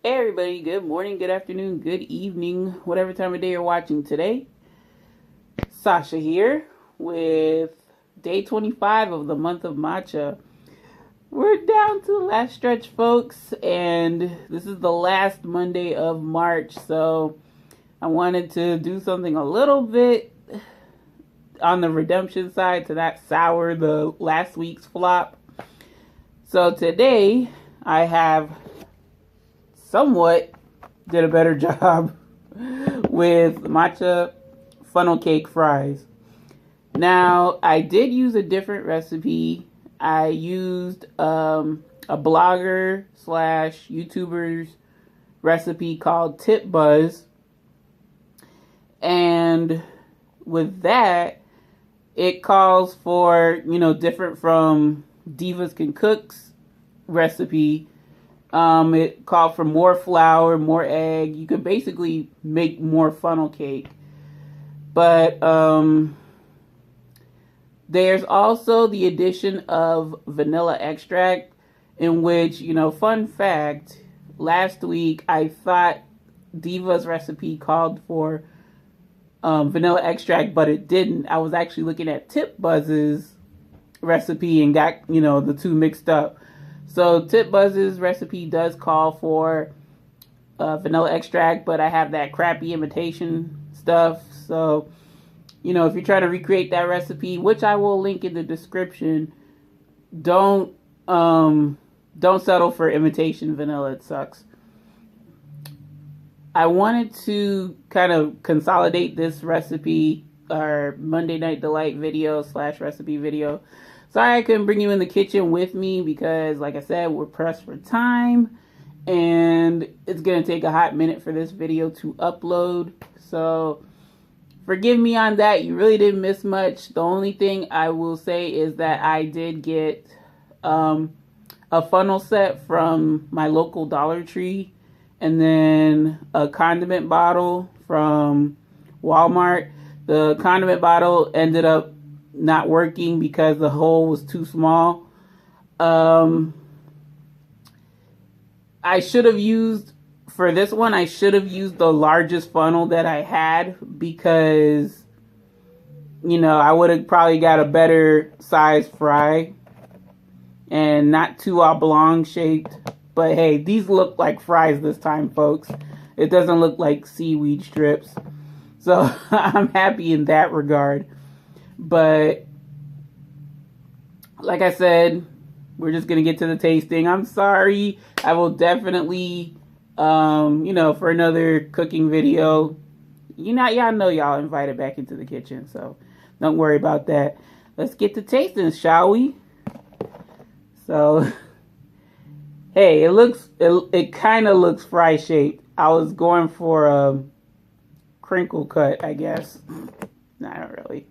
Hey everybody, good morning, good afternoon, good evening, whatever time of day you're watching today. Sasha here with day 25 of the month of Matcha. We're down to the last stretch, folks, and this is the last Monday of March, so I wanted to do something a little bit on the redemption side to not sour the last week's flop. So today I have somewhat did a better job with matcha funnel cake fries. Now, I did use a different recipe. I used a blogger slash YouTuber's recipe called Tip Buzz. And with that, it calls for, different from Divas Can Cook's recipe. It called for more flour, more egg. You could basically make more funnel cake. But there's also the addition of vanilla extract, in which, fun fact, last week I thought Diva's recipe called for vanilla extract, but it didn't. I was actually looking at Tip Buzz's recipe and got, the two mixed up. So Tip Buzz's recipe does call for vanilla extract, but I have that crappy imitation stuff. So, if you're trying to recreate that recipe, which I will link in the description, don't settle for imitation vanilla. It sucks. I wanted to kind of consolidate this recipe, or Monday Night Delight video / recipe video. Sorry I couldn't bring you in the kitchen with me because, like I said, we're pressed for time. And it's going to take a hot minute for this video to upload. So forgive me on that. You really didn't miss much. The only thing I will say is that I did get a funnel set from my local Dollar Tree. And then a condiment bottle from Walmart. The condiment bottle ended up not working because the hole was too small. I should have used, for this one, I should have used the largest funnel that I had because, I would have probably got a better size fry and not too oblong shaped. But hey, these look like fries this time, folks. It doesn't look like seaweed strips. So I'm happy in that regard. But like I said, we're just going to get to the tasting. I'm sorry. I will definitely, for another cooking video, y'all know y'all invited back into the kitchen. So don't worry about that. Let's get to tasting, shall we? So, hey, it kind of looks fry shaped. I was going for a crinkle cut, I guess. Not really.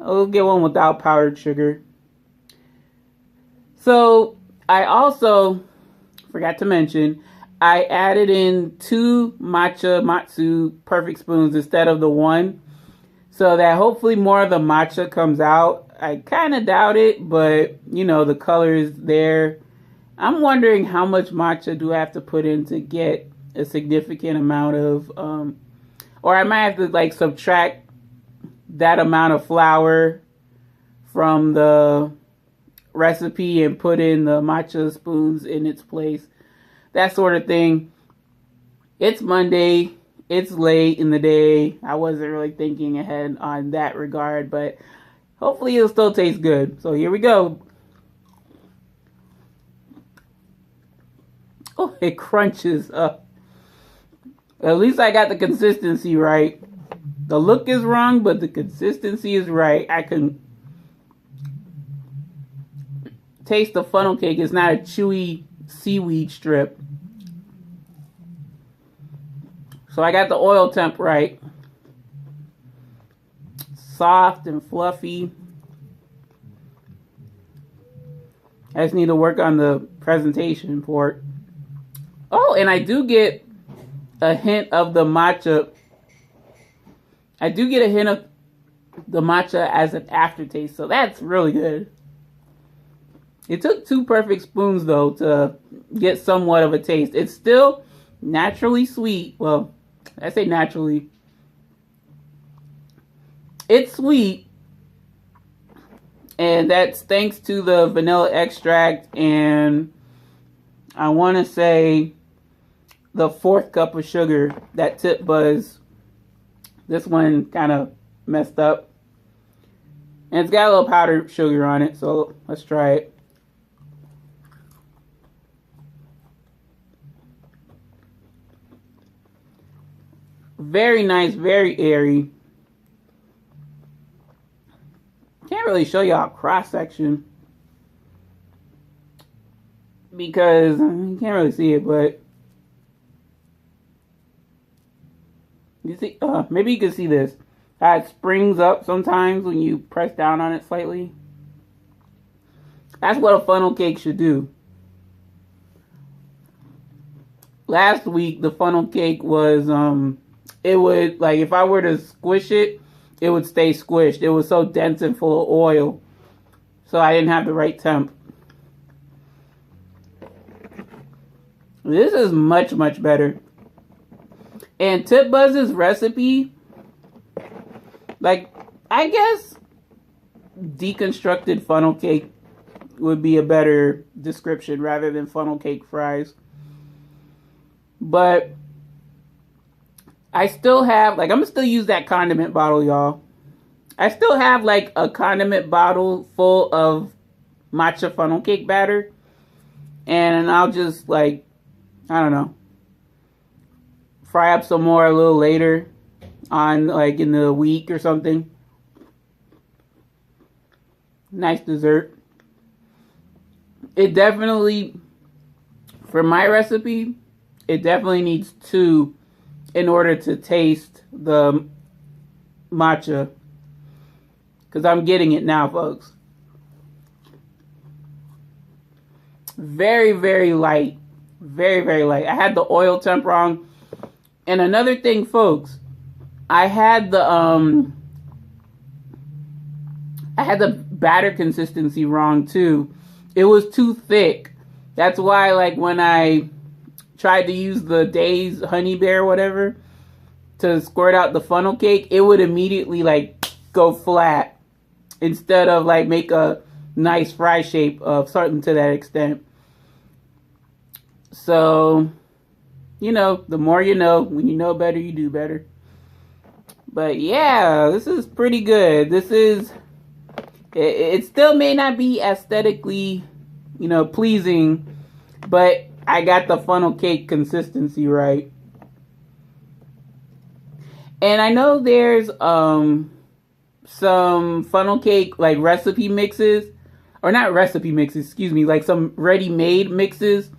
I'll get one without powdered sugar. So I also forgot to mention, I added in 2 matsu perfect spoons instead of the 1. So that hopefully more of the matcha comes out. I kind of doubt it, but the color is there. I'm wondering how much matcha do I have to put in to get a significant amount of, or I might have to subtract that amount of flour from the recipe and put in the matcha spoons in its place. That sort of thing. It's Monday. It's late in the day. I wasn't really thinking ahead on that regard, but hopefully it'll still taste good. So here we go. Oh, it crunches up. At least I got the consistency right. The look is wrong, but the consistency is right. I can taste the funnel cake. It's not a chewy seaweed strip. So I got the oil temp right. Soft and fluffy. I just need to work on the presentation for it. Oh, and I do get a hint of the matcha. I do get a hint of the matcha as an aftertaste, so that's really good. It took 2 perfect spoons, though, to get somewhat of a taste. It's still naturally sweet. Well, I say naturally. It's sweet, and that's thanks to the vanilla extract and I want to say the 4th cup of sugar that Tip Buzz. This one kind of messed up. And it's got a little powdered sugar on it, so let's try it. Very nice, very airy. Can't really show y'all cross section because you can't really see it, but you see, maybe you can see this. How it springs up sometimes when you press down on it slightly. That's what a funnel cake should do. Last week, the funnel cake was, it would, like, if I were to squish it, it would stay squished. It was so dense and full of oil. So I didn't have the right temp. This is much, much better. And Tip Buzz's recipe, like, I guess deconstructed funnel cake would be a better description rather than funnel cake fries. But I still have, like, I'm going to still use that condiment bottle, y'all. I still have, like, a condiment bottle full of matcha funnel cake batter. And I'll just, like, I don't know, fry up some more a little later on, like, in the week or something. Nice dessert. It definitely, for my recipe, it definitely needs 2 in order to taste the matcha. Because I'm getting it now, folks. Very, very light. Very, very light. I had the oil temp wrong. And another thing, folks, I had the batter consistency wrong too. It was too thick. That's why, like, when I tried to use the Days Honey Bear, whatever, to squirt out the funnel cake, it would immediately, like, go flat instead of, like, make a nice fry shape of something to that extent. So, you know, the more you know. When you know better, you do better. But yeah, this is pretty good. This is, it still may not be aesthetically, you know, pleasing, but I got the funnel cake consistency right. And I know there's some funnel cake, like, recipe mixes, or not recipe mixes, excuse me, like some ready-made mixes.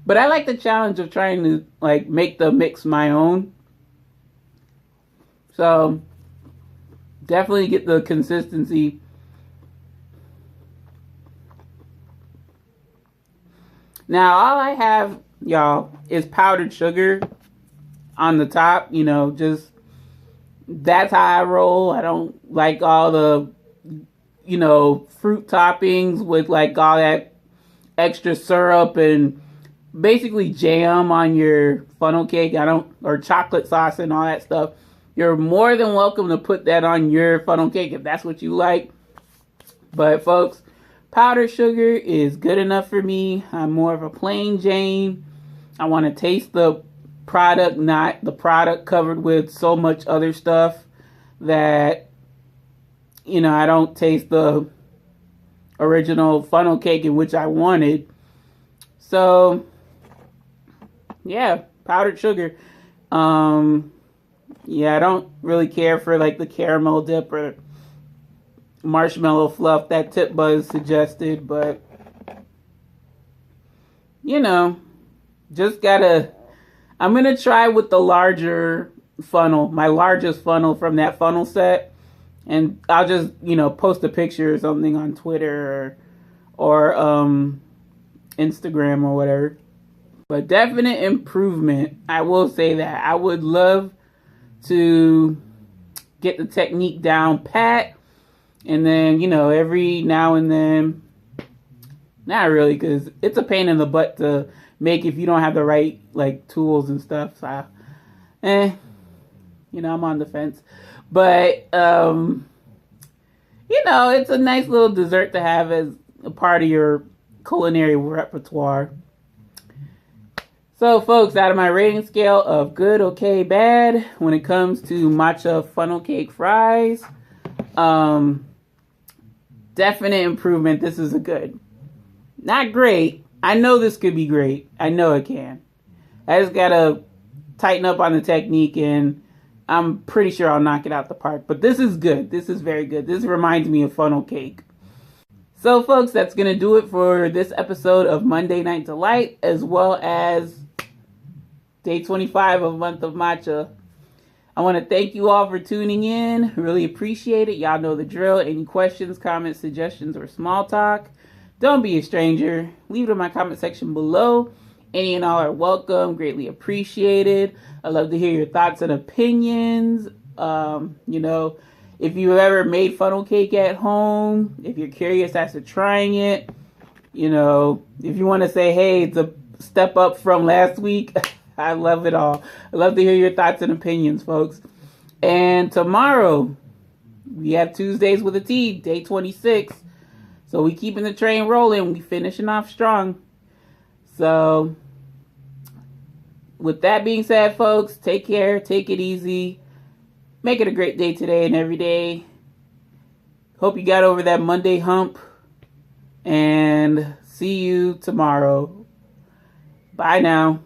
But I like the challenge of trying to, like, make the mix my own. So, definitely get the consistency. Now, all I have, y'all, is powdered sugar on the top. You know, just, that's how I roll. I don't like all the, you know, fruit toppings with, like, all that extra syrup and basically jam on your funnel cake. Or chocolate sauce and all that stuff. You're more than welcome to put that on your funnel cake if that's what you like. But folks, powdered sugar is good enough for me. I'm more of a plain Jane. I want to taste the product, not the product covered with so much other stuff that, you know, I don't taste the original funnel cake in which I wanted. So yeah, powdered sugar. Yeah, I don't really care for, like, the caramel dip or marshmallow fluff that Tip Buzz suggested, but, you know, just gotta, I'm gonna try with the larger funnel, my largest funnel from that funnel set, and I'll just, you know, post a picture or something on Twitter or Instagram or whatever. But definite improvement. I will say that. I would love to get the technique down pat. And then, you know, every now and then, Not really, because it's a pain in the butt to make if you don't have the right like tools and stuff. So, I'm on the fence. But it's a nice little dessert to have as a part of your culinary repertoire. So, folks, out of my rating scale of good, okay, bad, when it comes to matcha funnel cake fries, definite improvement. This is a good. Not great. I know this could be great. I know it can. I just gotta tighten up on the technique, and I'm pretty sure I'll knock it out the park. But this is good. This is very good. This reminds me of funnel cake. So, folks, that's going to do it for this episode of Monday Night Delight, as well as day 25 of Month of Matcha. I want to thank you all for tuning in. Really appreciate it. Y'all know the drill. Any questions, comments, suggestions, or small talk, don't be a stranger. Leave it in my comment section below. Any and all are welcome. Greatly appreciated. I love to hear your thoughts and opinions. If you've ever made funnel cake at home, if you're curious as to trying it, if you want to say, hey, it's a step up from last week, I love it all. I love to hear your thoughts and opinions, folks. And tomorrow, we have Tuesdays with a T, day 26. So we keeping the train rolling. We finishing off strong. So, with that being said, folks, take care. Take it easy. Make it a great day today and every day. Hope you got over that Monday hump. And see you tomorrow. Bye now.